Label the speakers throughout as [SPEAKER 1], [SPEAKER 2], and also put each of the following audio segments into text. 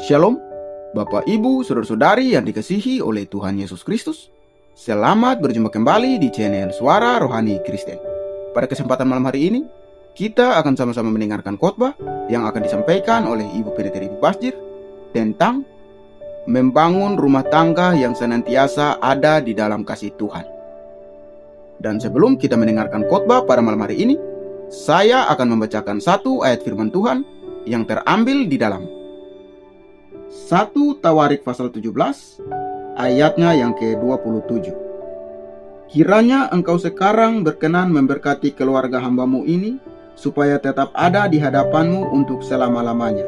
[SPEAKER 1] Shalom, Bapak Ibu, Saudara-saudari yang dikasihi oleh Tuhan Yesus Kristus. Selamat berjumpa kembali di channel Suara Rohani Kristen. Pada kesempatan malam hari ini, kita akan sama-sama mendengarkan khotbah yang akan disampaikan oleh Ibu Pendeta Ibu Basjir tentang membangun rumah tangga yang senantiasa ada di dalam kasih Tuhan. Dan sebelum kita mendengarkan khotbah pada malam hari ini, saya akan membacakan satu ayat firman Tuhan yang terambil di dalam 1 Tawarik pasal 17 ayatnya yang ke-27. Kiranya engkau sekarang berkenan memberkati keluarga hambamu ini, supaya tetap ada di hadapanmu untuk selama-lamanya.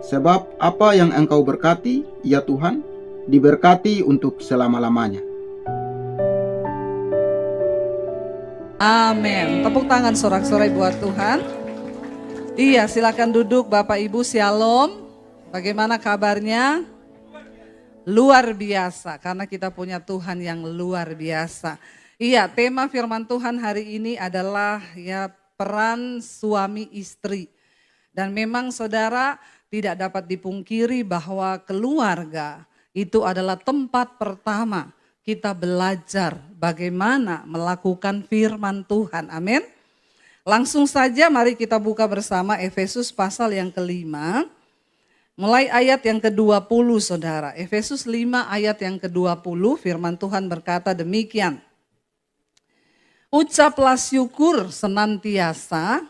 [SPEAKER 1] Sebab apa yang engkau berkati, ya Tuhan, diberkati untuk selama-lamanya.
[SPEAKER 2] Amin. Tepuk tangan sorak-sorai buat Tuhan. Iya, silakan duduk Bapak Ibu. Shalom. Bagaimana kabarnya? Luar biasa, karena kita punya Tuhan yang luar biasa. Iya, tema firman Tuhan hari ini adalah ya peran suami istri. Dan memang saudara tidak dapat dipungkiri bahwa keluarga itu adalah tempat pertama kita belajar bagaimana melakukan firman Tuhan. Amin. Langsung saja mari kita buka bersama Efesus pasal yang ke-5. Mulai ayat yang ke-20 saudara. Efesus 5 ayat yang ke-20 firman Tuhan berkata demikian. Ucaplah syukur senantiasa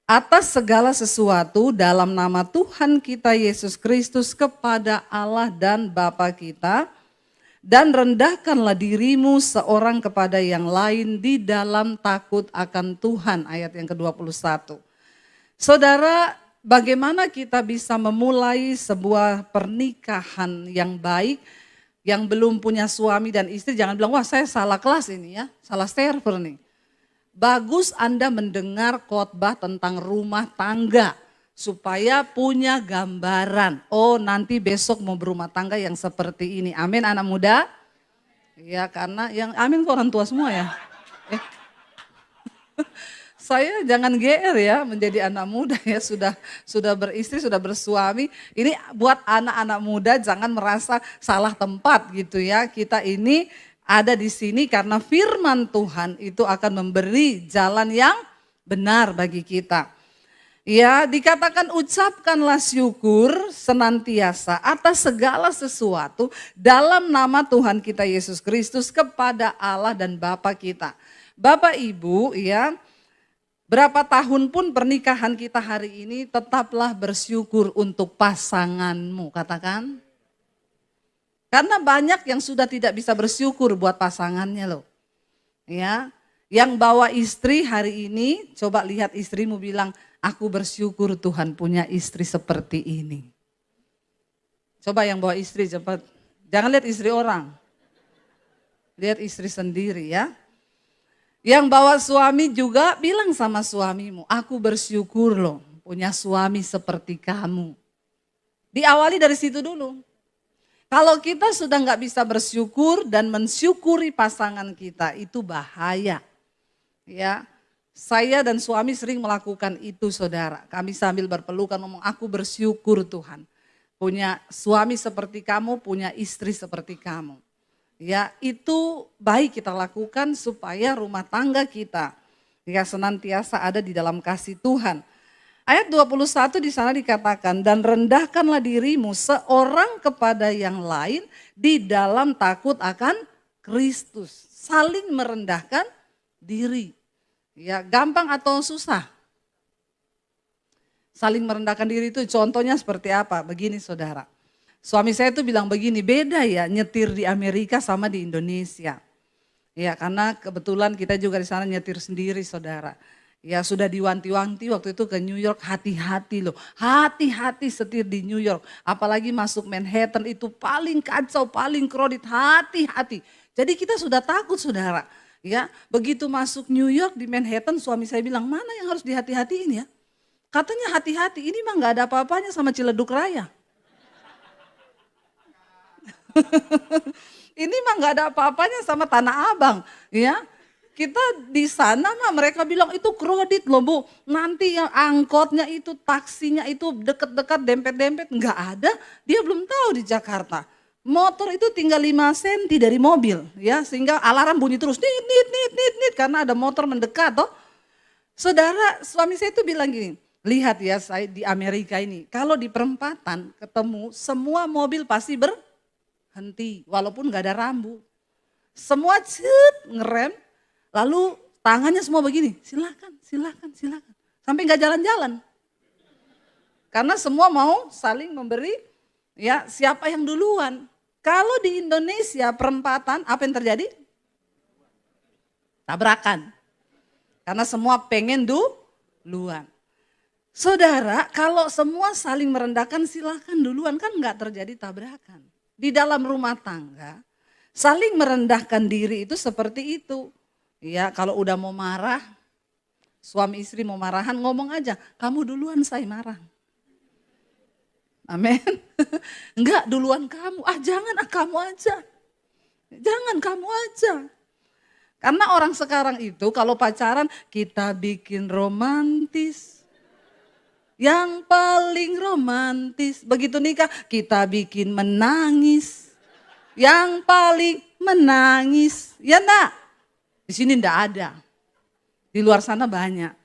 [SPEAKER 2] atas segala sesuatu dalam nama Tuhan kita Yesus Kristus kepada Allah dan Bapa kita. Dan rendahkanlah dirimu seorang kepada yang lain di dalam takut akan Tuhan. Ayat yang ke-21. Saudara, bagaimana kita bisa memulai sebuah pernikahan yang baik, yang belum punya suami dan istri, jangan bilang, wah saya salah kelas ini ya, salah server nih. Bagus Anda mendengar khotbah tentang rumah tangga, supaya punya gambaran, oh nanti besok mau berumah tangga yang seperti ini. Amin anak muda? Ya karena yang amin kok orang tua semua ya. Saya jangan GR ya menjadi anak muda ya, sudah beristri, sudah bersuami. Ini buat anak-anak muda jangan merasa salah tempat gitu ya. Kita ini ada di sini karena firman Tuhan itu akan memberi jalan yang benar bagi kita. Ya, dikatakan ucapkanlah syukur senantiasa atas segala sesuatu dalam nama Tuhan kita Yesus Kristus kepada Allah dan Bapa kita. Bapak Ibu ya, berapa tahun pun pernikahan kita hari ini tetaplah bersyukur untuk pasanganmu, katakan. Karena banyak yang sudah tidak bisa bersyukur buat pasangannya loh. Ya, yang bawa istri hari ini, coba lihat istrimu bilang, aku bersyukur Tuhan punya istri seperti ini. Coba yang bawa istri cepat. Jangan lihat istri orang. Lihat istri sendiri ya. Yang bawa suami juga bilang sama suamimu, aku bersyukur loh punya suami seperti kamu. Diawali dari situ dulu. Kalau kita sudah nggak bisa bersyukur dan mensyukuri pasangan kita, itu bahaya. Ya. Saya dan suami sering melakukan itu saudara. Kami sambil berpelukan ngomong, aku bersyukur Tuhan. Punya suami seperti kamu, punya istri seperti kamu. Ya itu baik kita lakukan supaya rumah tangga kita ya senantiasa ada di dalam kasih Tuhan. Ayat 21 di sana dikatakan, dan rendahkanlah dirimu seorang kepada yang lain di dalam takut akan Kristus. Saling merendahkan diri. Ya, gampang atau susah? Saling merendahkan diri itu contohnya seperti apa? Begini saudara. Suami saya itu bilang begini, beda ya nyetir di Amerika sama di Indonesia. Ya, karena kebetulan kita juga di sana nyetir sendiri saudara. Ya, sudah diwanti-wanti waktu itu ke New York, hati-hati loh. Hati-hati setir di New York. Apalagi masuk Manhattan itu paling kacau, paling crowded, hati-hati. Jadi kita sudah takut saudara. Ya, begitu masuk New York di Manhattan, suami saya bilang, mana yang harus dihati-hatiin ya? Katanya hati-hati, ini mah gak ada apa-apanya sama Ciledug Raya. Ini mah gak ada apa-apanya sama Tanah Abang. Ya, Kita di sana mah mereka bilang itu kredit loh Bu. Nanti yang angkotnya itu, taksinya itu dekat-dekat dempet-dempet. Enggak ada, dia belum tahu di Jakarta. Motor itu tinggal 5 senti dari mobil ya, sehingga alarm bunyi terus nit nit nit nit nit karena ada motor mendekat toh. Saudara, suami saya itu bilang gini, lihat ya saya di Amerika ini, kalau di perempatan ketemu semua mobil pasti berhenti walaupun nggak ada rambu. Semua ngerem, lalu tangannya semua begini, silakan, silakan, silakan. Sampai nggak jalan-jalan. Karena semua mau saling memberi ya siapa yang duluan. Kalau di Indonesia perempatan apa yang terjadi? Tabrakan. Karena semua pengen duluan. Saudara, kalau semua saling merendahkan silakan duluan kan nggak terjadi tabrakan. Di dalam rumah tangga saling merendahkan diri itu seperti itu. Ya, kalau udah mau marah, suami istri mau marahan ngomong aja, kamu duluan saya marah. Amin. Enggak duluan kamu, jangan kamu aja. Jangan kamu aja. Karena orang sekarang itu kalau pacaran kita bikin romantis. Yang paling romantis, begitu nikah kita bikin menangis. Yang paling menangis, ya enggak? Di sini enggak ada. Di luar sana banyak.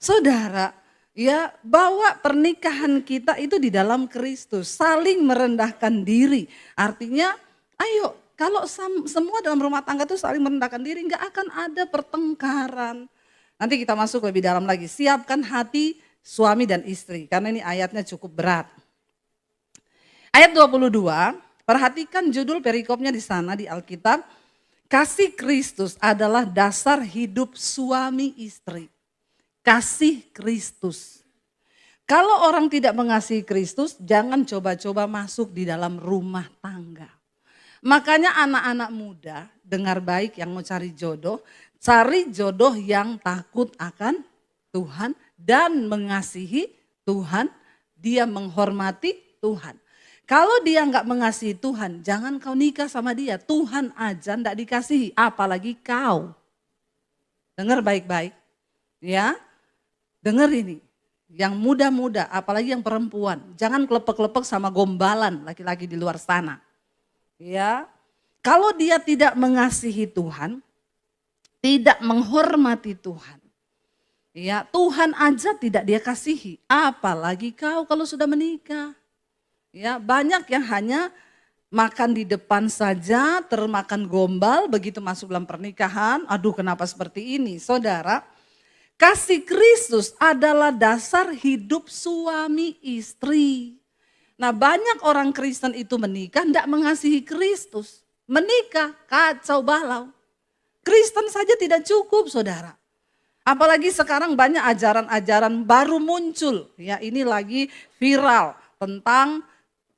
[SPEAKER 2] Saudara, ya bawa pernikahan kita itu di dalam Kristus, saling merendahkan diri. Artinya, ayo kalau semua dalam rumah tangga itu saling merendahkan diri, enggak akan ada pertengkaran. Nanti kita masuk lebih dalam lagi, siapkan hati suami dan istri, karena ini ayatnya cukup berat. Ayat 22, perhatikan judul perikopnya di sana di Alkitab. Kasih Kristus adalah dasar hidup suami istri. Kasih Kristus. Kalau orang tidak mengasihi Kristus, jangan coba-coba masuk di dalam rumah tangga. Makanya anak-anak muda, dengar baik yang mau cari jodoh yang takut akan Tuhan dan mengasihi Tuhan, dia menghormati Tuhan. Kalau dia nggak mengasihi Tuhan, jangan kau nikah sama dia. Tuhan aja nggak dikasihi, apalagi kau. Dengar baik-baik, ya. Dengar ini, yang muda-muda, apalagi yang perempuan. Jangan kelepek-kelepek sama gombalan laki-laki di luar sana. Ya, kalau dia tidak mengasihi Tuhan, tidak menghormati Tuhan. Ya, Tuhan aja tidak dia kasihi, apalagi kau kalau sudah menikah. Ya, banyak yang hanya makan di depan saja, termakan gombal, begitu masuk dalam pernikahan, aduh kenapa seperti ini? Saudara, kasih Kristus adalah dasar hidup suami istri. Nah banyak orang Kristen itu menikah tidak mengasihi Kristus. Menikah kacau balau. Kristen saja tidak cukup saudara. Apalagi sekarang banyak ajaran-ajaran baru muncul. Ya ini lagi viral tentang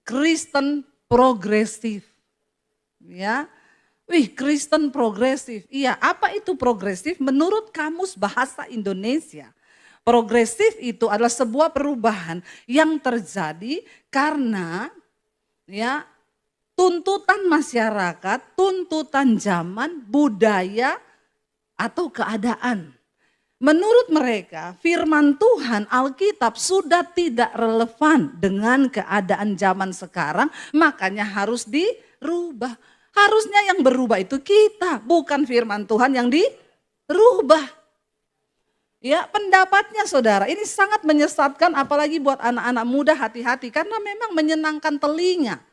[SPEAKER 2] Kristen progresif. Ya. Wih, Kristen progresif. Iya, apa itu progresif? Menurut Kamus Bahasa Indonesia, progresif itu adalah sebuah perubahan yang terjadi karena ya tuntutan masyarakat, tuntutan zaman, budaya atau keadaan. Menurut mereka, firman Tuhan Alkitab sudah tidak relevan dengan keadaan zaman sekarang, makanya harus dirubah. Harusnya yang berubah itu kita, bukan firman Tuhan yang dirubah. Ya, pendapatnya saudara, ini sangat menyesatkan apalagi buat anak-anak muda, hati-hati karena memang menyenangkan telinga.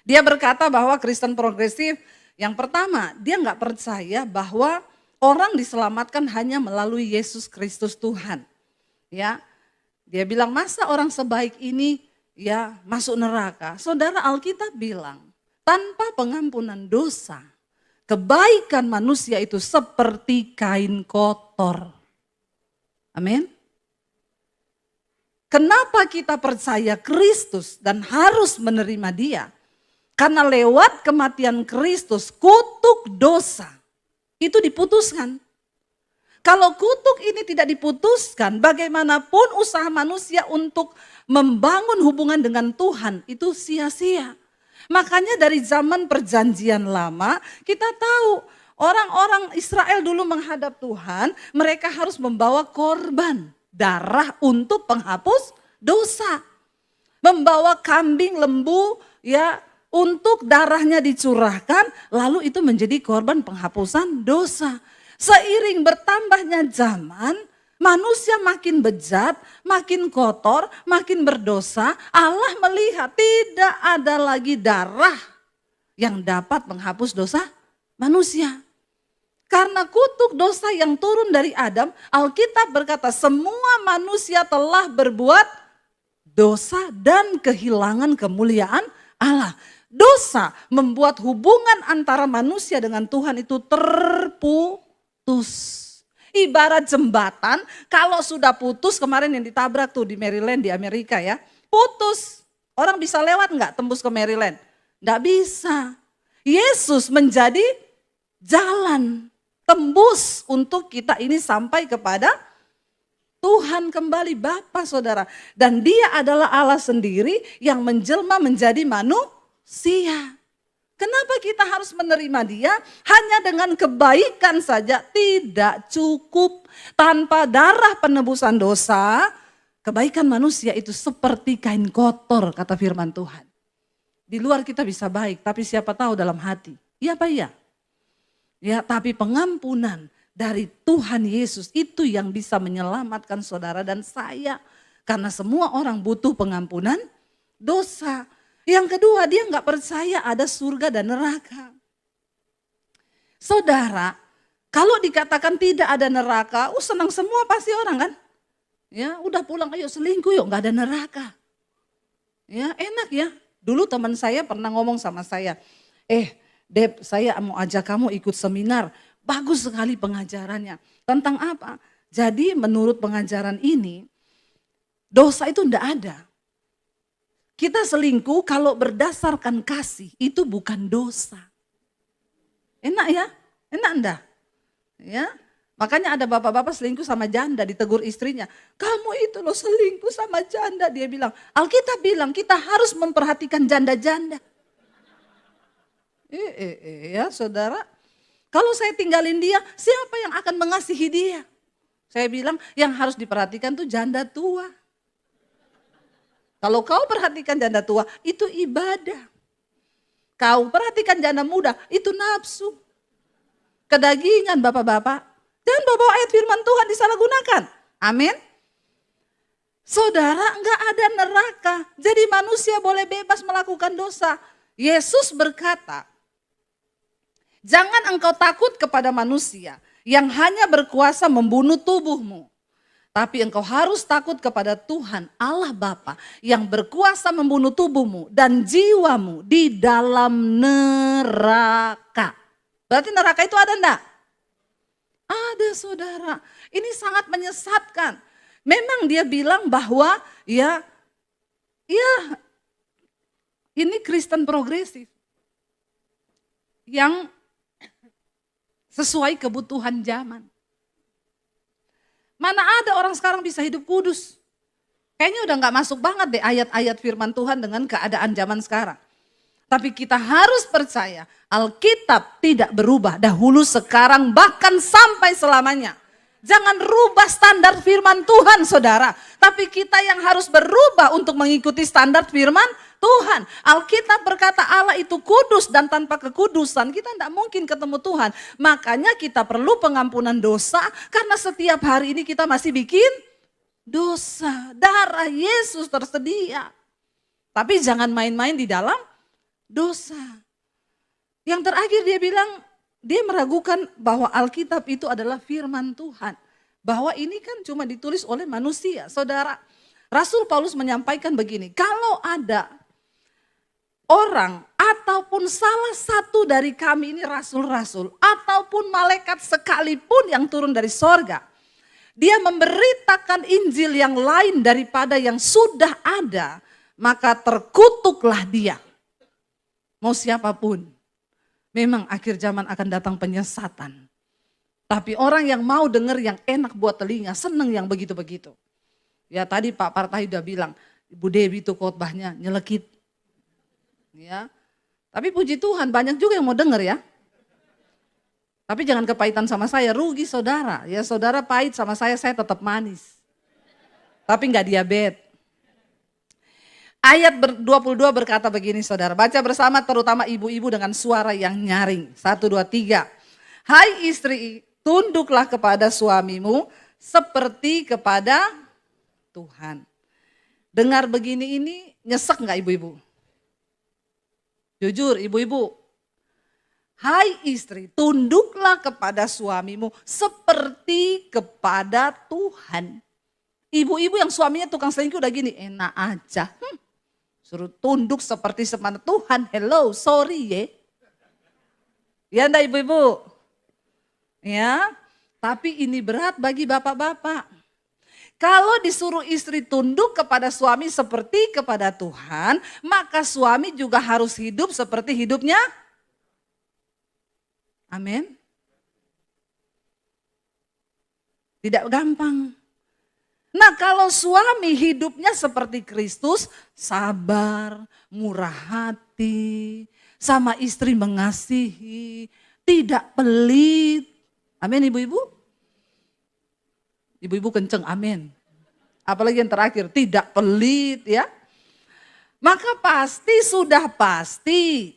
[SPEAKER 2] Dia berkata bahwa Kristen progresif, yang pertama, dia nggak percaya bahwa orang diselamatkan hanya melalui Yesus Kristus Tuhan. Ya, dia bilang masa orang sebaik ini ya masuk neraka. Saudara, Alkitab bilang tanpa pengampunan dosa, kebaikan manusia itu seperti kain kotor. Amin. Kenapa kita percaya Kristus dan harus menerima Dia? Karena lewat kematian Kristus kutuk dosa itu diputuskan. Kalau kutuk ini tidak diputuskan, bagaimanapun usaha manusia untuk membangun hubungan dengan Tuhan itu sia-sia. Makanya dari zaman perjanjian lama kita tahu Orang-orang Israel dulu menghadap Tuhan, mereka harus membawa korban darah untuk penghapus dosa. Membawa kambing, lembu, ya, untuk darahnya dicurahkan, lalu itu menjadi korban penghapusan dosa. Seiring bertambahnya zaman, manusia makin bejat, makin kotor, makin berdosa. Allah melihat tidak ada lagi darah yang dapat menghapus dosa manusia. Karena kutuk dosa yang turun dari Adam, Alkitab berkata semua manusia telah berbuat dosa dan kehilangan kemuliaan Allah. Dosa membuat hubungan antara manusia dengan Tuhan itu terputus. Ibarat jembatan, kalau sudah putus, kemarin yang ditabrak tuh di Maryland di Amerika ya, putus. Orang bisa lewat nggak tembus ke Maryland? Nggak bisa. Yesus menjadi jalan tembus untuk kita ini sampai kepada Tuhan kembali Bapa saudara. Dan dia adalah Allah sendiri yang menjelma menjadi manusia. Kenapa kita harus menerima dia? Hanya dengan kebaikan saja tidak cukup. Tanpa darah penebusan dosa, kebaikan manusia itu seperti kain kotor kata firman Tuhan. Di luar kita bisa baik, tapi siapa tahu dalam hati. Iya apa iya? Ya, tapi pengampunan dari Tuhan Yesus itu yang bisa menyelamatkan saudara dan saya. Karena semua orang butuh pengampunan dosa. Yang kedua, dia nggak percaya ada surga dan neraka. Saudara, kalau dikatakan tidak ada neraka, senang semua pasti orang kan. Ya, udah pulang ayo selingkuh yuk, nggak ada neraka. Ya, enak ya. Dulu teman saya pernah ngomong sama saya, Deb, saya mau ajak kamu ikut seminar. Bagus sekali pengajarannya. Tentang apa? Jadi menurut pengajaran ini, dosa itu enggak ada. Kita selingkuh kalau berdasarkan kasih, itu bukan dosa. Enak ya? Enak enggak? Ya. Makanya ada bapak-bapak selingkuh sama janda, ditegur istrinya. Kamu itu loh selingkuh sama janda. Dia bilang, Alkitab bilang kita harus memperhatikan janda-janda. Ya saudara, kalau saya tinggalin dia, siapa yang akan mengasihi dia? Saya bilang yang harus diperhatikan tuh janda tua. Kalau kau perhatikan janda tua, itu ibadah. Kau perhatikan janda muda, itu nafsu. Kedagingan bapak-bapak. Jangan bawa ayat firman Tuhan disalahgunakan. Amin. Saudara, enggak ada neraka. Jadi manusia boleh bebas melakukan dosa. Yesus berkata, jangan engkau takut kepada manusia yang hanya berkuasa membunuh tubuhmu. Tapi engkau harus takut kepada Tuhan Allah Bapa yang berkuasa membunuh tubuhmu dan jiwamu di dalam neraka. Berarti neraka itu ada enggak? Ada saudara. Ini sangat menyesatkan. Memang dia bilang bahwa ya ini Kristen progresif. Yang sesuai kebutuhan zaman. Mana ada orang sekarang bisa hidup kudus. Kayaknya udah gak masuk banget deh ayat-ayat firman Tuhan dengan keadaan zaman sekarang. Tapi kita harus percaya Alkitab tidak berubah dahulu, sekarang, bahkan sampai selamanya. Jangan rubah standar firman Tuhan saudara. Tapi kita yang harus berubah untuk mengikuti standar firman Tuhan. Alkitab berkata Allah itu kudus dan tanpa kekudusan kita tidak mungkin ketemu Tuhan. Makanya kita perlu pengampunan dosa karena setiap hari ini kita masih bikin dosa. Darah Yesus tersedia. Tapi jangan main-main di dalam dosa. Yang terakhir dia bilang, dia meragukan bahwa Alkitab itu adalah firman Tuhan. Bahwa ini kan cuma ditulis oleh manusia. Saudara, Rasul Paulus menyampaikan begini, kalau ada orang ataupun salah satu dari kami ini rasul-rasul ataupun malaikat sekalipun yang turun dari sorga, dia memberitakan Injil yang lain daripada yang sudah ada, maka terkutuklah dia. Mau siapapun. Memang akhir zaman akan datang penyesatan. Tapi orang yang mau dengar yang enak buat telinga, seneng yang begitu-begitu. Ya tadi Pak Partai udah bilang, Ibu Dewi itu khotbahnya nyelekit. Ya, tapi puji Tuhan banyak juga yang mau dengar ya. Tapi jangan kepahitan sama saya, rugi saudara. Ya saudara pahit sama saya tetap manis. Tapi enggak diabetes. Ayat 22 berkata begini saudara, baca bersama terutama ibu-ibu dengan suara yang nyaring. 1, 2, 3. Hai istri, tunduklah kepada suamimu seperti kepada Tuhan. Dengar begini ini nyesek enggak ibu-ibu? Jujur ibu-ibu. Hai istri, tunduklah kepada suamimu seperti kepada Tuhan. Ibu-ibu yang suaminya tukang selingkuh udah gini, enak aja. Suruh tunduk seperti kepada Tuhan, hello, sorry ya. Ya enggak ibu-ibu? Ya, tapi ini berat bagi bapak-bapak. Kalau disuruh istri tunduk kepada suami seperti kepada Tuhan, maka suami juga harus hidup seperti hidupnya. Amin. Tidak gampang. Nah kalau suami hidupnya seperti Kristus, sabar, murah hati, sama istri mengasihi, tidak pelit. Amin ibu-ibu? Ibu-ibu kenceng, amin. Apalagi yang terakhir, tidak pelit ya. Maka sudah pasti,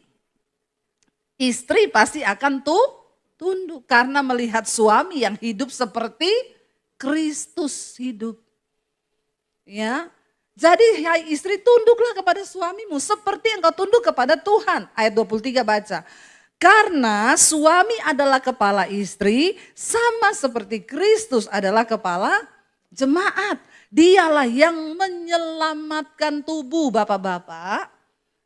[SPEAKER 2] istri pasti akan tunduk. Karena melihat suami yang hidup seperti Kristus hidup. Ya, jadi hai istri tunduklah kepada suamimu seperti engkau tunduk kepada Tuhan. Ayat 23 baca. Karena suami adalah kepala istri sama seperti Kristus adalah kepala jemaat. Dialah yang menyelamatkan tubuh bapak-bapak.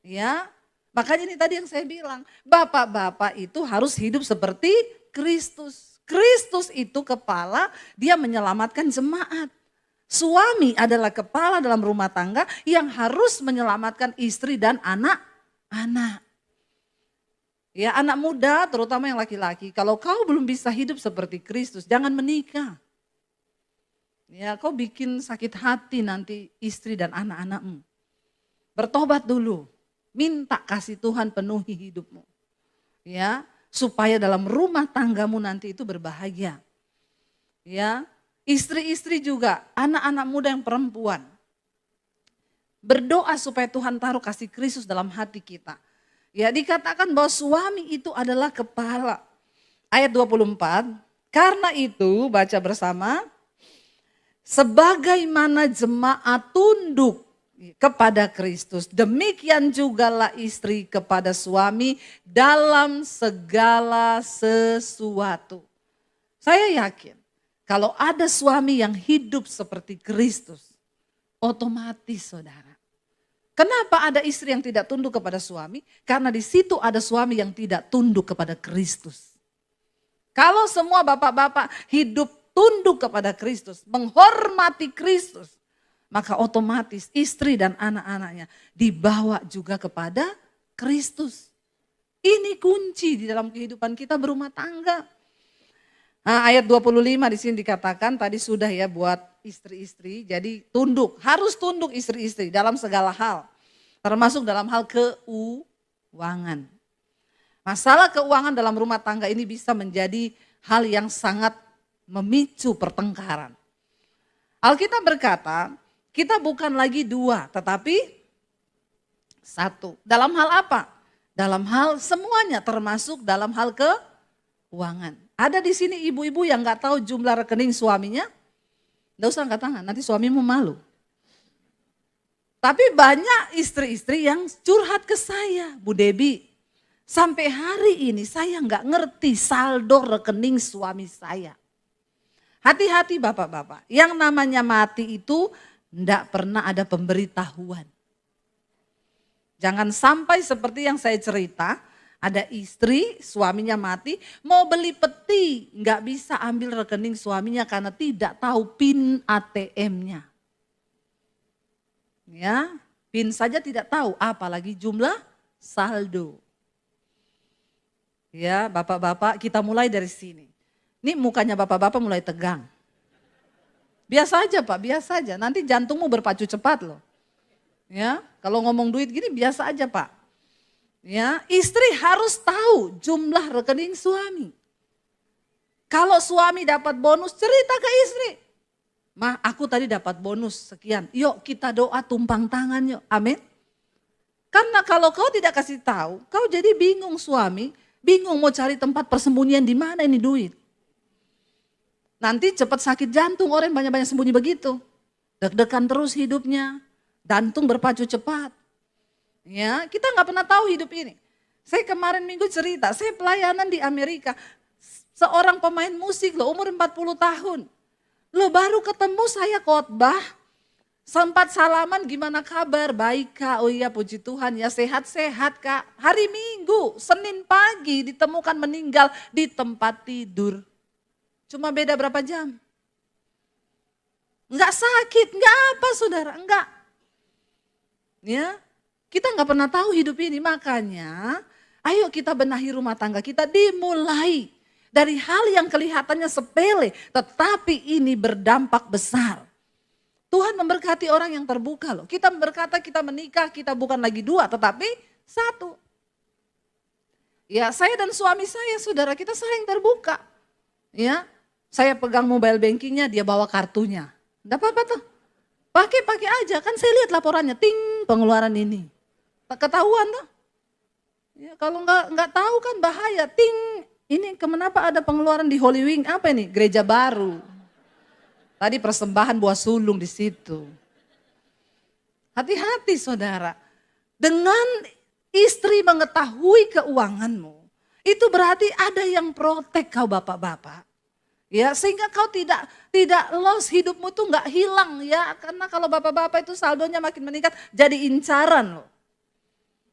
[SPEAKER 2] Ya, makanya ini tadi yang saya bilang. Bapak-bapak itu harus hidup seperti Kristus. Kristus itu kepala, dia menyelamatkan jemaat. Suami adalah kepala dalam rumah tangga yang harus menyelamatkan istri dan anak-anak. Ya anak muda terutama yang laki-laki, kalau kau belum bisa hidup seperti Kristus jangan menikah. Ya kau bikin sakit hati nanti istri dan anak-anakmu. Bertobat dulu, minta kasih Tuhan penuhi hidupmu. Ya, supaya dalam rumah tanggamu nanti itu berbahagia. Ya. Istri-istri juga, anak-anak muda yang perempuan. Berdoa supaya Tuhan taruh kasih Kristus dalam hati kita. Ya dikatakan bahwa suami itu adalah kepala. Ayat 24, karena itu baca bersama. Sebagaimana jemaat tunduk kepada Kristus, demikian jugalah istri kepada suami dalam segala sesuatu. Saya yakin. Kalau ada suami yang hidup seperti Kristus, otomatis saudara. Kenapa ada istri yang tidak tunduk kepada suami? Karena di situ ada suami yang tidak tunduk kepada Kristus. Kalau semua bapak-bapak hidup tunduk kepada Kristus, menghormati Kristus, maka otomatis istri dan anak-anaknya dibawa juga kepada Kristus. Ini kunci di dalam kehidupan kita berumah tangga. Nah, ayat 25 di sini dikatakan tadi sudah ya buat istri-istri. Jadi tunduk, harus tunduk istri-istri dalam segala hal. Termasuk dalam hal keuangan. Masalah keuangan dalam rumah tangga ini bisa menjadi hal yang sangat memicu pertengkaran. Alkitab berkata, kita bukan lagi dua tetapi satu. Dalam hal apa? Dalam hal semuanya termasuk dalam hal keuangan. Ada di sini ibu-ibu yang nggak tahu jumlah rekening suaminya, nggak usah angkat tangan, nanti suamimu malu. Tapi banyak istri-istri yang curhat ke saya, Bu Debi, sampai hari ini saya nggak ngerti saldo rekening suami saya. Hati-hati bapak-bapak, yang namanya mati itu nggak pernah ada pemberitahuan. Jangan sampai seperti yang saya cerita, ada istri, suaminya mati, mau beli peti, nggak bisa ambil rekening suaminya karena tidak tahu PIN ATM-nya. Ya, PIN saja tidak tahu, apalagi jumlah saldo. Ya, bapak-bapak kita mulai dari sini. Ini mukanya bapak-bapak mulai tegang. Biasa aja Pak, biasa aja. Nanti jantungmu berpacu cepat loh. Ya, kalau ngomong duit gini biasa aja Pak. Ya, istri harus tahu jumlah rekening suami. Kalau suami dapat bonus, cerita ke istri. Mah, aku tadi dapat bonus sekian. Yuk kita doa tumpang tangan yuk. Amin. Karena kalau kau tidak kasih tahu, kau jadi bingung suami. Bingung mau cari tempat persembunyian di mana ini duit. Nanti cepat sakit jantung, orang yang banyak-banyak sembunyi begitu. Deg-degan terus hidupnya. Jantung berpacu cepat. Ya, kita nggak pernah tahu hidup ini. Saya kemarin minggu cerita, saya pelayanan di Amerika. Seorang pemain musik loh, umur 40 tahun. Loh baru ketemu saya khotbah, sempat salaman gimana kabar, baik kak, oh iya puji Tuhan ya sehat-sehat kak. Hari Minggu, Senin pagi ditemukan meninggal di tempat tidur. Cuma beda berapa jam? Enggak sakit, enggak apa saudara, enggak. Ya, kita enggak pernah tahu hidup ini, makanya ayo kita benahi rumah tangga kita dimulai. Dari hal yang kelihatannya sepele, tetapi ini berdampak besar. Tuhan memberkati orang yang terbuka loh. Kita berkata kita menikah, kita bukan lagi dua, tetapi satu. Ya, saya dan suami saya, saudara, kita saling terbuka. Ya, saya pegang mobile bankingnya, dia bawa kartunya. Enggak apa-apa tuh. Pakai aja, kan saya lihat laporannya, ting, pengeluaran ini. Ketahuan tuh. Ya, kalau enggak tahu kan bahaya, ting. Ini kenapa ada pengeluaran di Holy Wing? Apa ini? Gereja baru. Tadi persembahan buah sulung di situ. Hati-hati saudara. Dengan istri mengetahui keuanganmu, itu berarti ada yang protek kau bapak-bapak. Ya, sehingga kau tidak loss, hidupmu tuh nggak hilang ya. Karena kalau bapak-bapak itu saldonya makin meningkat, jadi incaran loh.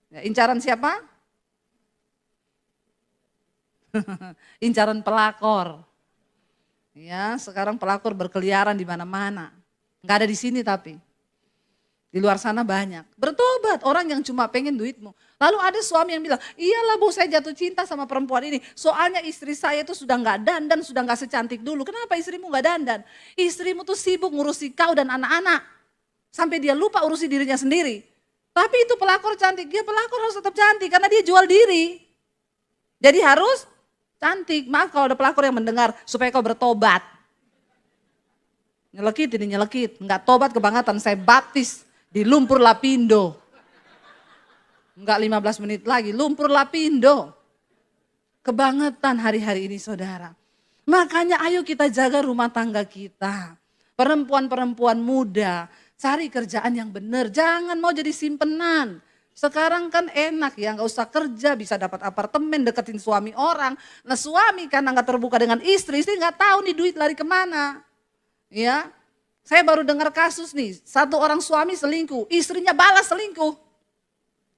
[SPEAKER 2] Ya, incaran siapa? Incaran pelakor. Ya, sekarang pelakor berkeliaran di mana-mana. Enggak ada di sini tapi. Di luar sana banyak. Bertobat orang yang cuma pengen duitmu. Lalu ada suami yang bilang, iyalah bu saya jatuh cinta sama perempuan ini. Soalnya istri saya itu sudah enggak dandan, sudah enggak secantik dulu. Kenapa istrimu enggak dandan? Istrimu tuh sibuk ngurusi kau dan anak-anak. Sampai dia lupa urusi dirinya sendiri. Tapi itu pelakor cantik, dia pelakor harus tetap cantik karena dia jual diri. Jadi harus cantik. Maaf kalau ada pelakor yang mendengar supaya kau bertobat. Nyelekit ini nyelekit. Enggak tobat kebangetan. Saya baptis di Lumpur Lapindo. Enggak 15 menit lagi. Lumpur Lapindo. Kebangetan hari-hari ini saudara. Makanya ayo kita jaga rumah tangga kita. Perempuan-perempuan muda. Cari kerjaan yang benar. Jangan mau jadi simpenan. Sekarang kan enak ya, nggak usah kerja, bisa dapat apartemen, deketin suami orang. Nah suami karena nggak terbuka dengan istri nggak tahu nih duit lari kemana. Ya, saya baru dengar kasus nih, satu orang suami selingkuh, istrinya balas selingkuh.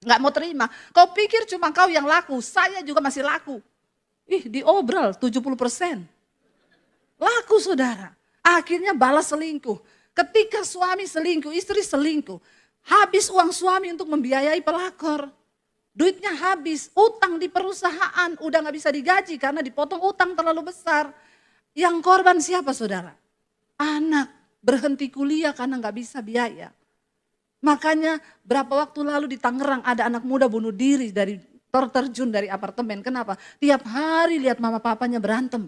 [SPEAKER 2] Nggak mau terima, kau pikir cuma kau yang laku, saya juga masih laku. Ih diobrol 70%. Laku saudara, akhirnya balas selingkuh. Ketika suami selingkuh, istri selingkuh. Habis uang suami untuk membiayai pelakor. Duitnya habis, utang di perusahaan udah gak bisa digaji karena dipotong utang terlalu besar. Yang korban siapa saudara? Anak berhenti kuliah karena gak bisa biaya. Makanya berapa waktu lalu di Tangerang ada anak muda bunuh diri dari terjun dari apartemen. Kenapa? Tiap hari lihat mama papanya berantem.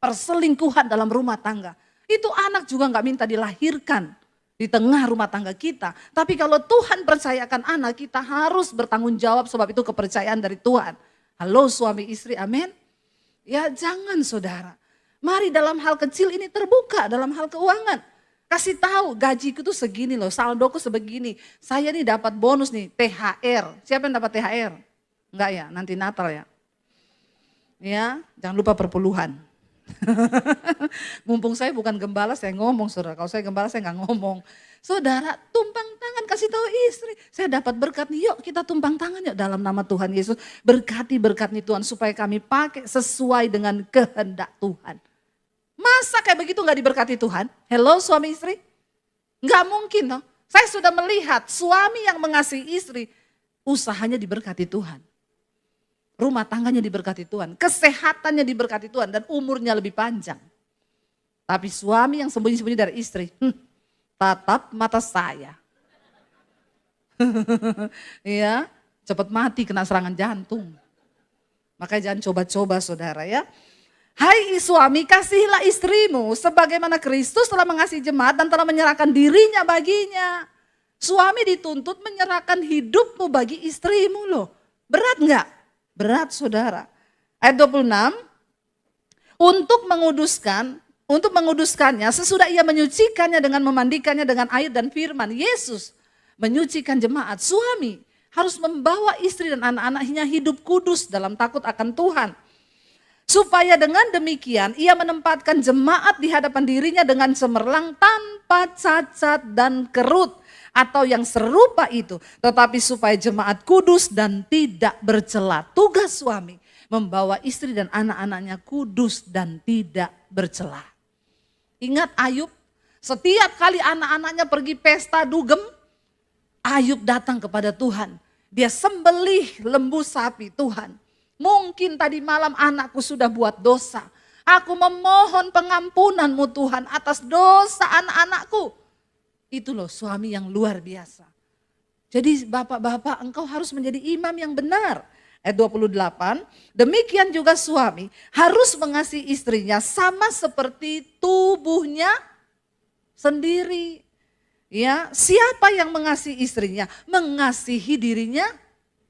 [SPEAKER 2] Perselingkuhan dalam rumah tangga. Itu anak juga gak minta dilahirkan di tengah rumah tangga kita. Tapi kalau Tuhan percayakan anak, kita harus bertanggung jawab sebab itu kepercayaan dari Tuhan. Halo suami istri, amin. Ya jangan saudara. Mari dalam hal kecil ini terbuka dalam hal keuangan. Kasih tahu gajiku tuh segini loh, saldoku sebegini. Saya nih dapat bonus nih, THR. Siapa yang dapat THR? Enggak ya, nanti Natal ya. Ya, jangan lupa perpuluhan. Mumpung saya bukan gembala, saya ngomong saudara. Kalau saya gembala saya nggak ngomong. Saudara, tumpang tangan kasih tahu istri. Saya dapat berkat nih, yuk kita tumpang tangan yuk dalam nama Tuhan Yesus. Berkati berkat nih Tuhan supaya kami pakai sesuai dengan kehendak Tuhan. Masa kayak begitu nggak diberkati Tuhan? Hello suami istri? Nggak mungkin loh. Saya sudah melihat suami yang mengasihi istri, usahanya diberkati Tuhan. Rumah tangganya diberkati Tuhan, kesehatannya diberkati Tuhan dan umurnya lebih panjang. Tapi suami yang sembunyi-sembunyi dari istri, tatap mata saya. Ya, cepat mati kena serangan jantung. Makanya jangan coba-coba saudara ya. Hai suami, kasihilah istrimu sebagaimana Kristus telah mengasihi jemaat dan telah menyerahkan dirinya baginya. Suami dituntut menyerahkan hidupmu bagi istrimu loh. Berat enggak? Berat saudara. Ayat 26, untuk menguduskannya sesudah ia menyucikannya dengan memandikannya dengan air dan firman. Yesus menyucikan jemaat. Suami harus membawa istri dan anak-anaknya hidup kudus dalam takut akan Tuhan. Supaya dengan demikian ia menempatkan jemaat di hadapan dirinya dengan cemerlang tanpa cacat dan kerut. Atau yang serupa itu. Tetapi supaya jemaat kudus dan tidak bercela. Tugas suami membawa istri dan anak-anaknya kudus dan tidak bercela. Ingat Ayub, setiap kali anak-anaknya pergi pesta dugem, Ayub datang kepada Tuhan. Dia sembelih lembu sapi, Tuhan. Mungkin tadi malam anakku sudah buat dosa. Aku memohon pengampunanmu Tuhan atas dosa anak-anakku. Itu loh suami yang luar biasa. Jadi bapak-bapak engkau harus menjadi imam yang benar. Ayat 28, demikian juga suami harus mengasihi istrinya sama seperti tubuhnya sendiri. Ya, siapa yang mengasihi istrinya? Mengasihi dirinya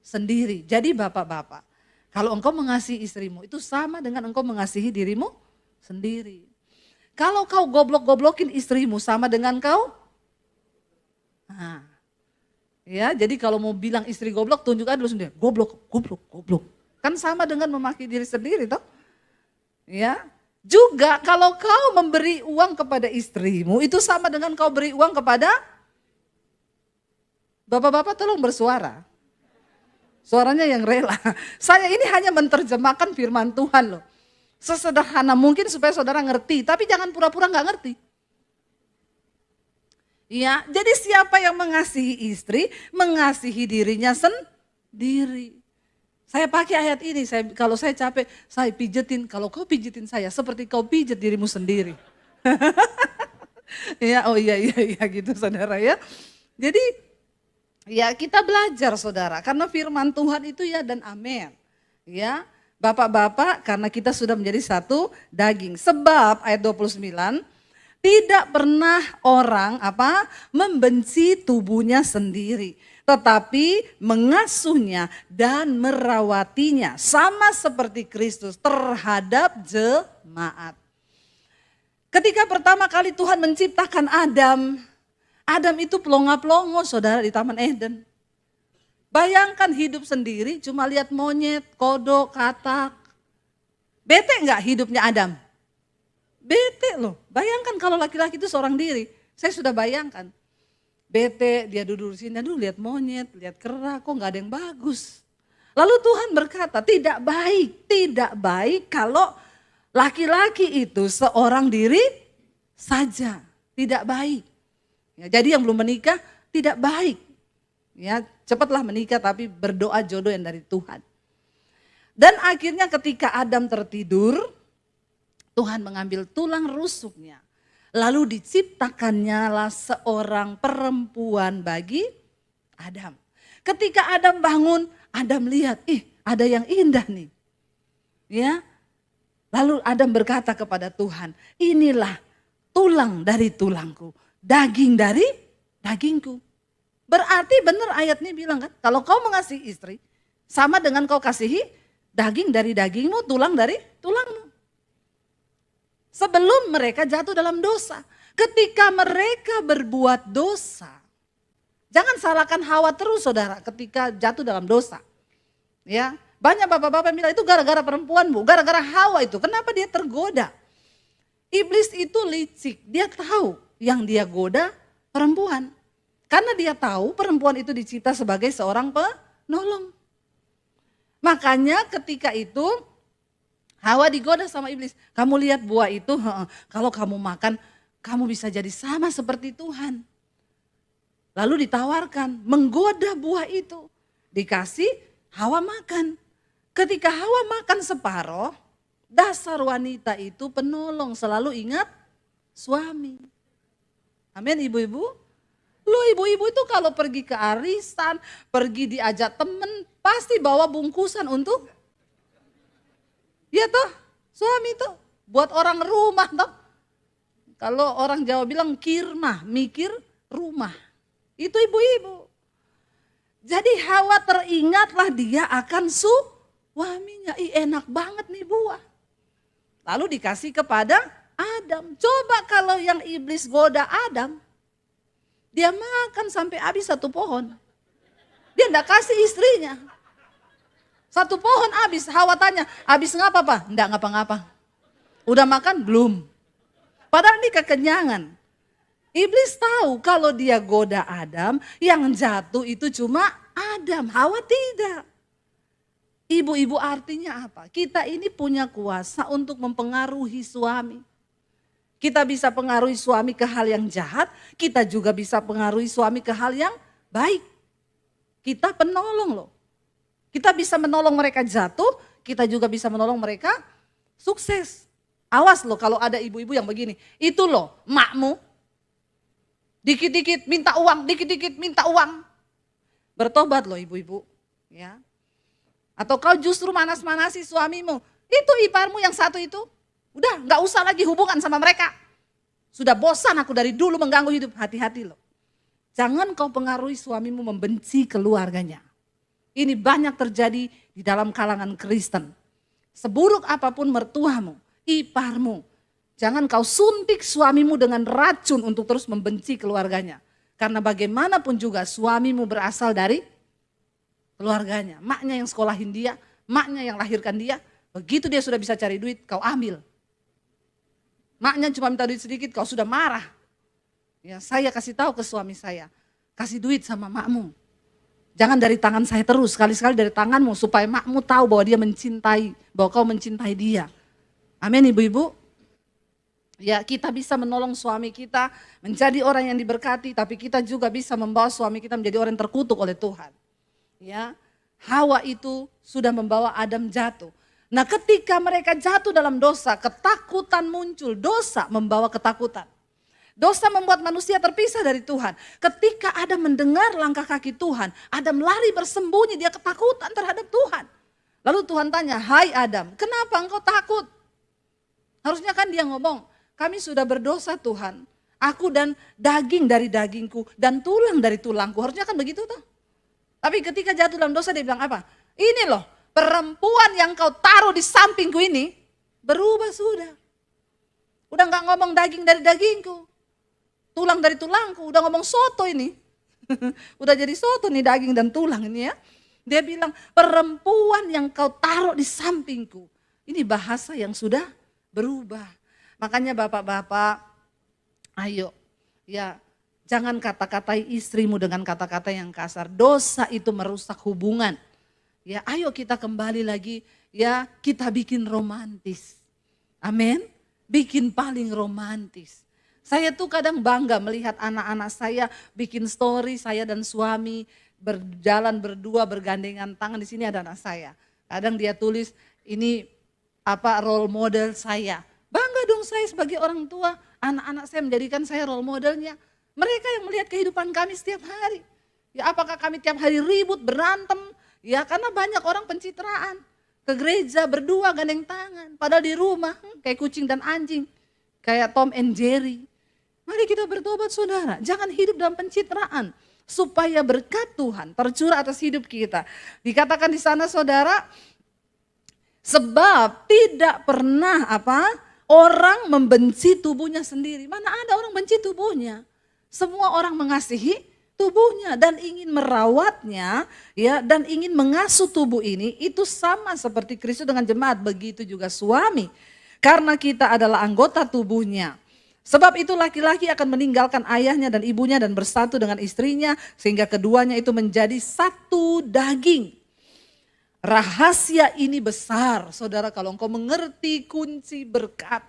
[SPEAKER 2] sendiri. Jadi bapak-bapak, kalau engkau mengasihi istrimu itu sama dengan engkau mengasihi dirimu sendiri. Kalau kau goblok-goblokin istrimu sama dengan kau. Nah, ya, jadi kalau mau bilang istri goblok tunjukkan dulu sendiri. Goblok, goblok, goblok. Kan sama dengan memaki diri sendiri toh. Ya. Juga kalau kau memberi uang kepada istrimu itu sama dengan kau beri uang kepada bapak-bapak tolong bersuara. Suaranya yang rela. Saya ini hanya menerjemahkan firman Tuhan loh. Sesederhana mungkin supaya saudara ngerti, tapi jangan pura-pura nggak ngerti. Ya, jadi siapa yang mengasihi istri, mengasihi dirinya sendiri. Saya pakai ayat ini, kalau saya capek, saya pijetin. Kalau kau pijetin saya, seperti kau pijet dirimu sendiri. Ya, oh iya gitu saudara ya. Jadi ya kita belajar saudara, karena firman Tuhan itu ya dan amin. Ya, bapak-bapak karena kita sudah menjadi satu daging. Sebab ayat 29, tidak pernah orang membenci tubuhnya sendiri, tetapi mengasuhnya dan merawatinya sama seperti Kristus terhadap jemaat. Ketika pertama kali Tuhan menciptakan Adam itu pelongo-pelongo saudara di Taman Eden. Bayangkan hidup sendiri cuma lihat monyet, kodok, katak. Bete enggak hidupnya Adam? Bete loh, bayangkan kalau laki-laki itu seorang diri, saya sudah bayangkan. Bete, dia duduk di sini, aduh lihat monyet, lihat kera, kok gak ada yang bagus. Lalu Tuhan berkata, tidak baik kalau laki-laki itu seorang diri saja, tidak baik. Ya, jadi yang belum menikah tidak baik. Ya, cepatlah menikah tapi berdoa jodoh yang dari Tuhan. Dan akhirnya ketika Adam tertidur, Tuhan mengambil tulang rusuknya, lalu diciptakannya lah seorang perempuan bagi Adam. Ketika Adam bangun, Adam lihat, ada yang indah nih. Ya, lalu Adam berkata kepada Tuhan, inilah tulang dari tulangku, daging dari dagingku. Berarti benar ayat ini bilang kan, kalau kau mengasihi istri, sama dengan kau kasihi daging dari dagingmu, tulang dari tulangmu. Sebelum mereka jatuh dalam dosa. Ketika mereka berbuat dosa. Jangan salahkan Hawa terus saudara ketika jatuh dalam dosa. Ya, banyak bapak-bapak bilang itu gara-gara perempuan bu, gara-gara Hawa itu. Kenapa dia tergoda? Iblis itu licik, dia tahu yang dia goda perempuan. Karena dia tahu perempuan itu dicipta sebagai seorang penolong. Makanya ketika itu Hawa digoda sama iblis. Kamu lihat buah itu, kalau kamu makan, kamu bisa jadi sama seperti Tuhan. Lalu ditawarkan, menggoda buah itu. Dikasih, Hawa makan. Ketika Hawa makan separoh, dasar wanita itu penolong, selalu ingat suami. Amin ibu-ibu. Lu ibu-ibu itu kalau pergi ke arisan, pergi diajak temen, pasti bawa bungkusan untuk ya toh, Suami itu buat orang rumah toh. Kalau orang Jawa bilang kirmah, mikir rumah. Itu ibu-ibu. Jadi Hawa teringatlah dia akan suaminya. Enak banget nih buah. Lalu dikasih kepada Adam. Coba kalau yang iblis goda Adam, dia makan sampai habis satu pohon. Dia enggak kasih istrinya. Satu pohon habis. Hawa tanya, habis ngapa Pak? Enggak ngapa-ngapa. Udah makan? Belum. Padahal ini kekenyangan. Iblis tahu kalau dia goda Adam, yang jatuh itu cuma Adam. Hawa tidak. Ibu-ibu artinya apa? Kita ini punya kuasa untuk mempengaruhi suami. Kita bisa pengaruhi suami ke hal yang jahat, kita juga bisa pengaruhi suami ke hal yang baik. Kita penolong loh. Kita bisa menolong mereka jatuh, kita juga bisa menolong mereka sukses. Awas loh kalau ada ibu-ibu yang begini. Itu loh makmu, dikit-dikit minta uang, dikit-dikit minta uang. Bertobat loh ibu-ibu. Ya. Atau kau justru manas-manasi suamimu. Itu iparmu yang satu itu. Udah gak usah lagi hubungan sama mereka. Sudah bosan aku dari dulu mengganggu hidup. Hati-hati loh. Jangan kau pengaruhi suamimu membenci keluarganya. Ini banyak terjadi di dalam kalangan Kristen. Seburuk apapun mertuamu, iparmu. Jangan kau suntik suamimu dengan racun untuk terus membenci keluarganya. Karena bagaimanapun juga suamimu berasal dari keluarganya. Maknya yang sekolahin dia, maknya yang lahirkan dia. Begitu dia sudah bisa cari duit, kau ambil. Maknya cuma minta duit sedikit, kau sudah marah. Ya, saya kasih tahu ke suami saya, kasih duit sama makmu. Jangan dari tangan saya terus, sekali-sekali dari tanganmu supaya makmu tahu bahwa dia mencintai, bahwa kau mencintai dia. Amin ibu-ibu. Ya, kita bisa menolong suami kita menjadi orang yang diberkati, tapi kita juga bisa membawa suami kita menjadi orang yang terkutuk oleh Tuhan. Ya, Hawa itu sudah membawa Adam jatuh. Nah, ketika mereka jatuh dalam dosa, ketakutan muncul. Dosa membawa ketakutan. Dosa membuat manusia terpisah dari Tuhan. Ketika Adam mendengar langkah kaki Tuhan, Adam lari bersembunyi, dia ketakutan terhadap Tuhan. Lalu Tuhan tanya, "Hai Adam, kenapa engkau takut?" Harusnya kan dia ngomong, "Kami sudah berdosa Tuhan. Aku dan daging dari dagingku dan tulang dari tulangku." Harusnya kan begitu tuh. Tapi ketika jatuh dalam dosa dia bilang apa? Ini loh perempuan yang kau taruh di sampingku ini berubah sudah. Udah gak ngomong daging dari dagingku. Tulang dari tulangku. Udah ngomong soto ini. Udah jadi soto nih daging dan tulang ini ya. Dia bilang perempuan yang kau taruh di sampingku. Ini bahasa yang sudah berubah. Makanya bapak-bapak ayo ya. Jangan kata-katai istrimu dengan kata-kata yang kasar. Dosa itu merusak hubungan. Ya, ayo kita kembali lagi, ya kita bikin romantis. Amin. Bikin paling romantis. Saya tuh kadang bangga melihat anak-anak saya bikin story, saya dan suami berjalan berdua bergandengan tangan. Di sini ada anak saya. Kadang dia tulis ini apa role model saya. Bangga dong saya sebagai orang tua, anak-anak saya menjadikan saya role modelnya. Mereka yang melihat kehidupan kami setiap hari. Ya apakah kami tiap hari ribut, berantem? Ya karena banyak orang pencitraan. Ke gereja berdua gandeng tangan. Padahal di rumah kayak kucing dan anjing. Kayak Tom and Jerry. Mari kita bertobat saudara. Jangan hidup dalam pencitraan. Supaya berkat Tuhan tercurah atas hidup kita. Dikatakan di sana saudara. Sebab tidak pernah orang membenci tubuhnya sendiri. Mana ada orang benci tubuhnya. Semua orang mengasihi tubuhnya dan ingin merawatnya ya dan ingin mengasuh tubuh ini itu sama seperti Kristus dengan jemaat, begitu juga suami. Karena kita adalah anggota tubuhnya. Sebab itu laki-laki akan meninggalkan ayahnya dan ibunya dan bersatu dengan istrinya sehingga keduanya itu menjadi satu daging. Rahasia ini besar, saudara, kalau engkau mengerti kunci berkat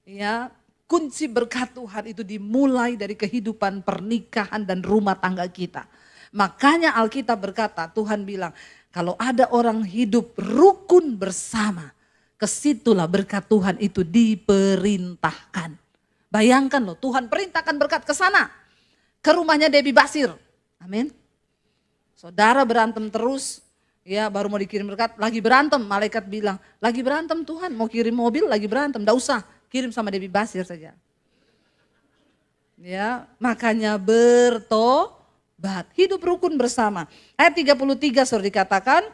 [SPEAKER 2] ya. Kunci berkat Tuhan itu dimulai dari kehidupan pernikahan dan rumah tangga kita. Makanya Alkitab berkata, Tuhan bilang, kalau ada orang hidup rukun bersama, kesitulah berkat Tuhan itu diperintahkan. Bayangkan loh, Tuhan perintahkan berkat ke sana, ke rumahnya Debbie Basir. Amin. Saudara berantem terus, Ya, baru mau dikirim berkat, lagi berantem. Malaikat bilang, lagi berantem Tuhan, mau kirim mobil lagi berantem. Nggak usah, kirim sama Debbie Basir saja. Ya, makanya bertobat, hidup rukun bersama. Ayat 33 sudah dikatakan,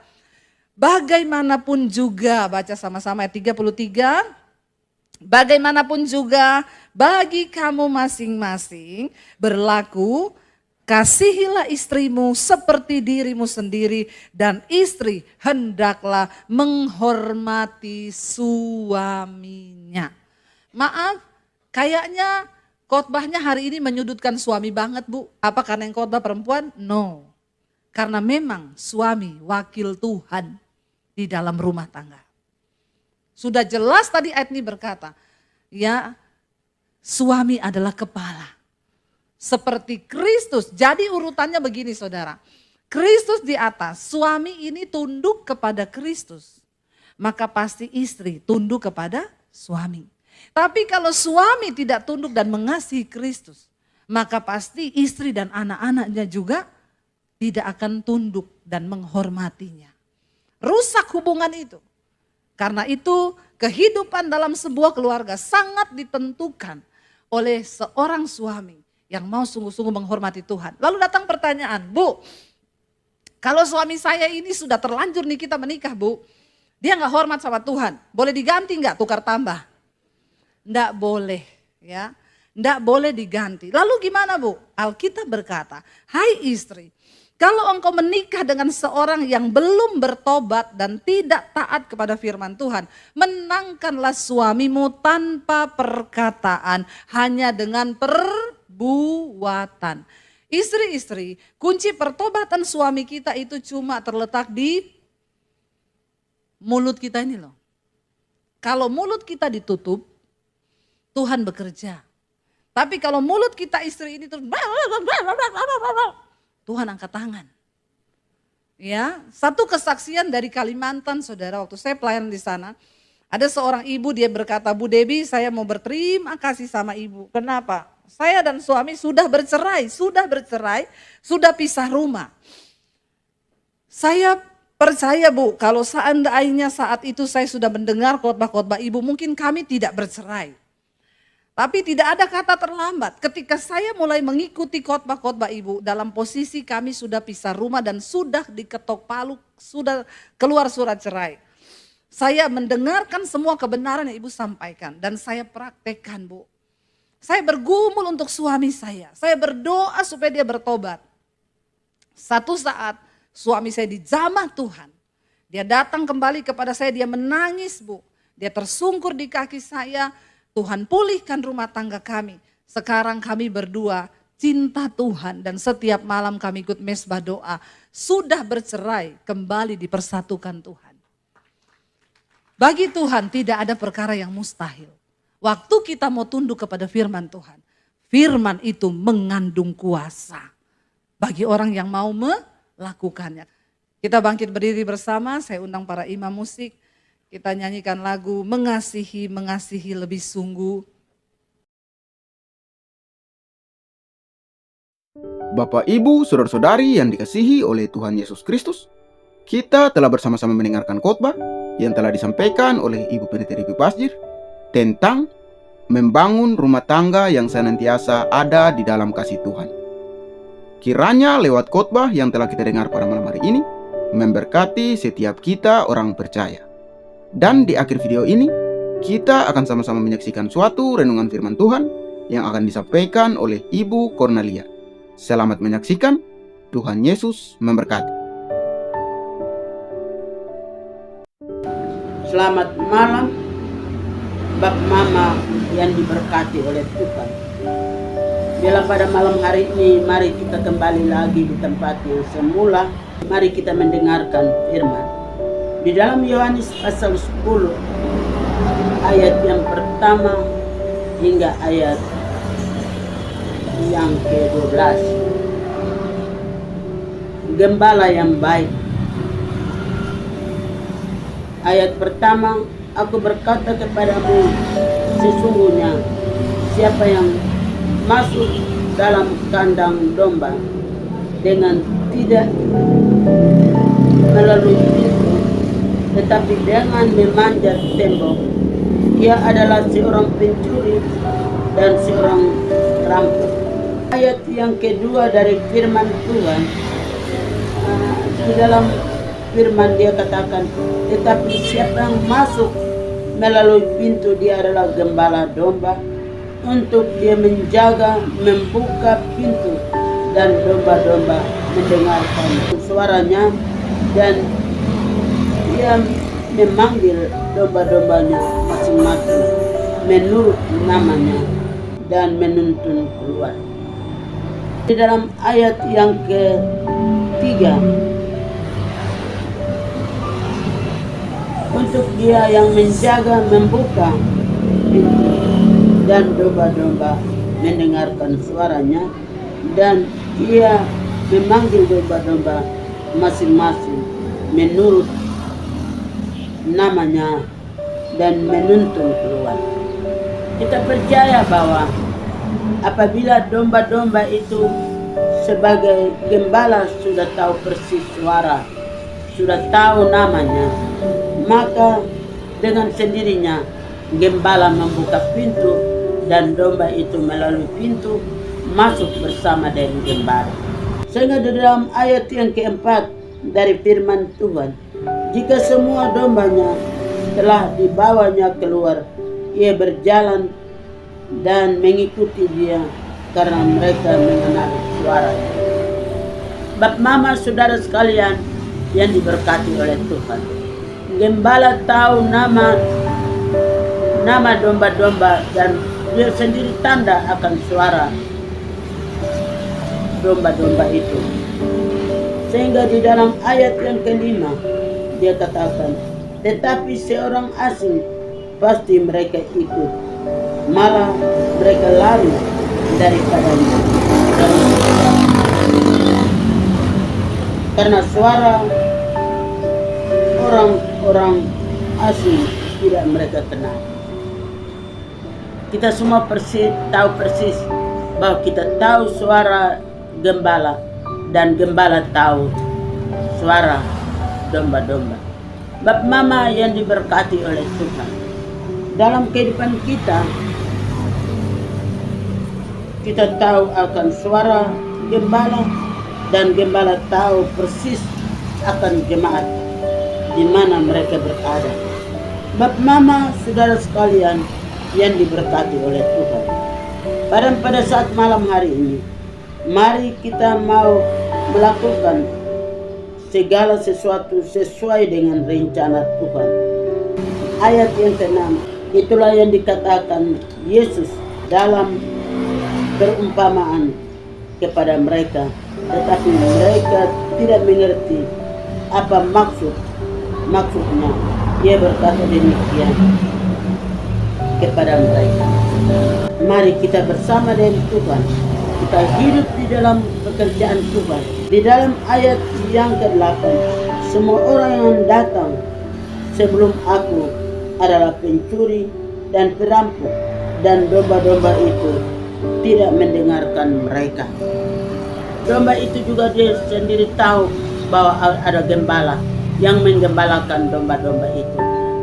[SPEAKER 2] bagaimanapun juga, baca sama-sama ayat 33. Bagaimanapun juga bagi kamu masing-masing berlaku, kasihilah istrimu seperti dirimu sendiri, dan istri hendaklah menghormati suaminya. Maaf, kayaknya khotbahnya hari ini menyudutkan suami banget, Bu. Apa karena yang khotbah perempuan? No. Karena memang suami wakil Tuhan di dalam rumah tangga. Sudah jelas tadi ayat ini berkata, ya, suami adalah kepala. Seperti Kristus. Jadi urutannya begini saudara. Kristus di atas, suami ini tunduk kepada Kristus. Maka pasti istri tunduk kepada suami. Tapi kalau suami tidak tunduk dan mengasihi Kristus, maka pasti istri dan anak-anaknya juga tidak akan tunduk dan menghormatinya. Rusak hubungan itu. Karena itu kehidupan dalam sebuah keluarga sangat ditentukan oleh seorang suami yang mau sungguh-sungguh menghormati Tuhan. Lalu datang pertanyaan, Bu, kalau suami saya ini sudah terlanjur nih kita menikah, Bu, dia gak hormat sama Tuhan, boleh diganti gak, tukar tambah? Nggak boleh, ya, nggak boleh diganti. Lalu gimana, Bu? Alkitab berkata, hai istri, kalau engkau menikah dengan seorang yang belum bertobat dan tidak taat kepada firman Tuhan, menangkanlah suamimu tanpa perkataan, hanya dengan perbuatan. Istri-istri, kunci pertobatan suami kita itu cuma terletak di mulut kita ini loh. Kalau mulut kita ditutup, Tuhan bekerja. Tapi kalau mulut kita istri ini terus Tuhan angkat tangan. Ya, satu kesaksian dari Kalimantan, saudara, waktu saya pelayanan di sana, ada seorang ibu, dia berkata, Bu Debbie, saya mau berterima kasih sama ibu. Kenapa? Saya dan suami sudah bercerai, sudah pisah rumah. Saya percaya, Bu, kalau seandainya saat itu saya sudah mendengar khotbah-khotbah ibu, mungkin kami tidak bercerai. Tapi tidak ada kata terlambat. Ketika saya mulai mengikuti khotbah-khotbah ibu, dalam posisi kami sudah pisah rumah dan sudah diketok palu, sudah keluar surat cerai. Saya mendengarkan semua kebenaran yang ibu sampaikan dan saya praktekkan, Bu. Saya bergumul untuk suami saya berdoa supaya dia bertobat. Satu saat suami saya dijamah Tuhan. Dia datang kembali kepada saya, dia menangis, Bu. Dia tersungkur di kaki saya. Tuhan pulihkan rumah tangga kami. Sekarang kami berdua cinta Tuhan dan setiap malam kami ikut mesbah doa. Sudah bercerai, kembali dipersatukan Tuhan. Bagi Tuhan tidak ada perkara yang mustahil. Waktu kita mau tunduk kepada firman Tuhan, firman itu mengandung kuasa bagi orang yang mau melakukannya. Kita bangkit berdiri bersama, saya undang para imam musik. Kita nyanyikan lagu Mengasihi, Mengasihi Lebih Sungguh.
[SPEAKER 1] Bapak, Ibu, Saudara-saudari yang dikasihi oleh Tuhan Yesus Kristus, kita telah bersama-sama mendengarkan khotbah yang telah disampaikan oleh Ibu Pendeta Debbie Basir tentang membangun rumah tangga yang senantiasa ada di dalam kasih Tuhan. Kiranya lewat khotbah yang telah kita dengar pada malam hari ini, memberkati setiap kita orang percaya. Dan di akhir video ini, kita akan sama-sama menyaksikan suatu renungan firman Tuhan yang akan disampaikan oleh Ibu Cornelia. Selamat menyaksikan, Tuhan Yesus memberkati.
[SPEAKER 3] Selamat malam, Bap Mama yang diberkati oleh Tuhan. Bila pada malam hari ini, mari kita kembali lagi di tempat yang semula. Mari kita mendengarkan firman. Di dalam Yohanes pasal 10 ayat yang pertama hingga ayat yang ke-12. Gembala yang baik. Ayat pertama, aku berkata kepadamu, sesungguhnya siapa yang masuk dalam kandang domba dengan tidak melalui pintu, tetapi dengan memanjat tembok. Ia adalah seorang pencuri dan seorang perampok. Ayat yang kedua dari firman Tuhan, di dalam firman dia katakan, tetapi siapa yang masuk melalui pintu, dia adalah gembala domba, untuk dia menjaga, membuka pintu, dan domba-domba mendengarkan suaranya, dan dia memanggil domba-dombanya masing-masing menurut namanya dan menuntun keluar. Di dalam ayat yang ketiga, untuk dia yang menjaga, membuka pintu, dan domba-domba mendengarkan suaranya, dan ia memanggil domba-domba masing-masing menurut namanya dan menuntun keluar. Kita percaya bahwa apabila domba-domba itu sebagai gembala sudah tahu persis suara, sudah tahu namanya, maka dengan sendirinya gembala membuka pintu dan domba itu melalui pintu masuk bersama dengan gembala. Sehingga di dalam ayat yang keempat dari firman Tuhan, jika semua dombanya telah dibawanya keluar, ia berjalan dan mengikuti dia karena mereka mengenal suaranya. Bapak mama saudara sekalian yang diberkati oleh Tuhan, gembala tahu nama domba-domba dan dia sendiri tanda akan suara domba-domba itu. Sehingga di dalam ayat yang kelima dia katakan, tetapi seorang asing pasti mereka ikut, malah mereka lari daripadanya. Karena suara orang-orang asing tidak mereka kenal. Kita semua tahu persis bahwa kita tahu suara gembala dan gembala tahu suara domba-domba. Bapak mama yang diberkati oleh Tuhan, dalam kehidupan kita tahu akan suara gembala dan gembala tahu persis akan jemaat di mana mereka berada. Bapak mama saudara sekalian yang diberkati oleh Tuhan, pada saat malam hari ini, mari kita mau melakukan segala sesuatu sesuai dengan rencana Tuhan. Ayat yang ke-6, itulah yang dikatakan Yesus dalam perumpamaan kepada mereka, tetapi mereka tidak mengerti apa maksudnya. Dia berkata demikian kepada mereka. Mari kita bersama dengan Tuhan, kita hidup di dalam pekerjaan Tuhan. Di dalam ayat yang ke-8, semua orang yang datang sebelum aku adalah pencuri dan perampok, dan domba-domba itu tidak mendengarkan mereka. Domba itu juga dia sendiri tahu bahwa ada gembala yang menggembalakan domba-domba itu.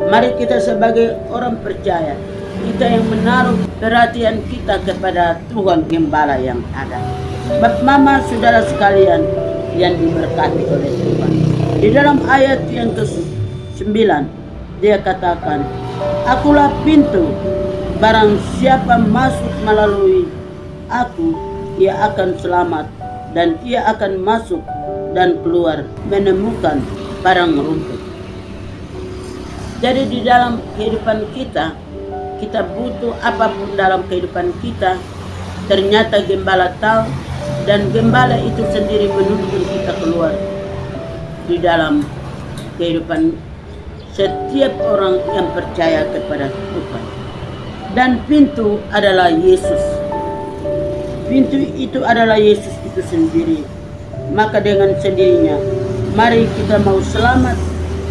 [SPEAKER 3] Mari kita sebagai orang percaya, kita yang menaruh perhatian kita kepada Tuhan gembala yang ada. Bapak mama saudara sekalian yang diberkati oleh Tuhan, di dalam ayat yang ke-9 dia katakan, akulah pintu, barang siapa masuk melalui aku, ia akan selamat, dan ia akan masuk dan keluar menemukan padang rumput. Jadi di dalam kehidupan kita butuh apapun dalam kehidupan kita, ternyata gembala tahu, dan gembala itu sendiri menuntun kita keluar di dalam kehidupan setiap orang yang percaya kepada Tuhan. Dan pintu adalah Yesus. Pintu itu adalah Yesus itu sendiri. Maka dengan sendirinya, mari kita mau selamat,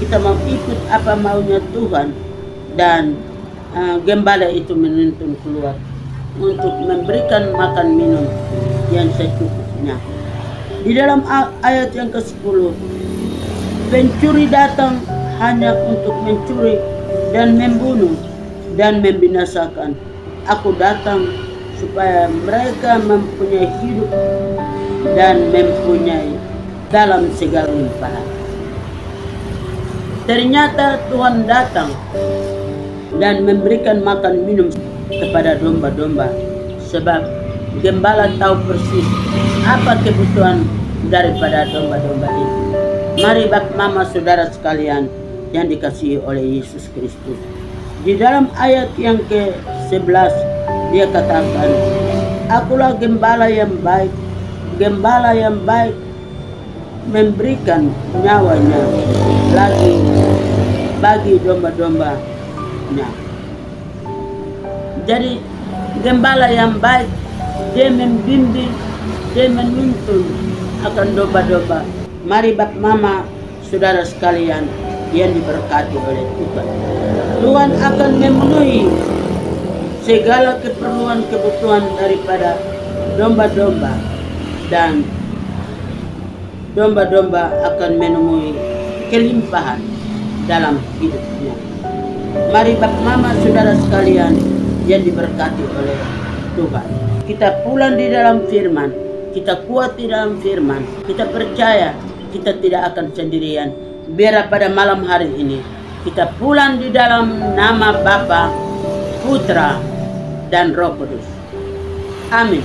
[SPEAKER 3] kita mau ikut apa maunya Tuhan, dan gembala itu menuntun keluar untuk memberikan makan minum yang secukupnya. Di dalam ayat yang ke-10 Pencuri datang hanya untuk mencuri dan membunuh dan membinasakan. Aku datang supaya mereka mempunyai hidup dan mempunyai dalam segala limpahan. Ternyata Tuhan datang dan memberikan makan minum kepada domba-domba, sebab gembala tahu persis apa kebutuhan daripada domba-domba itu. Mari bapa mama saudara sekalian yang dikasihi oleh Yesus Kristus. Di dalam ayat yang ke-11 dia katakan, akulah gembala yang baik. Gembala yang baik memberikan nyawanya lagi bagi domba-dombanya. Jadi gembala yang baik, dia membimbing, dia menuntun akan domba-domba. Mari bapa mama saudara sekalian yang diberkati oleh Tuhan. Tuhan akan memenuhi segala keperluan kebutuhan daripada domba-domba, dan domba-domba akan menemui kelimpahan dalam hidupnya. Mari bapa mama saudara sekalian yang diberkati oleh Tuhan. Kita pulang di dalam firman, kita kuat di dalam firman, kita percaya kita tidak akan sendirian. Biar pada malam hari ini kita pulang di dalam nama Bapa, Putra, dan Roh Kudus. Amin.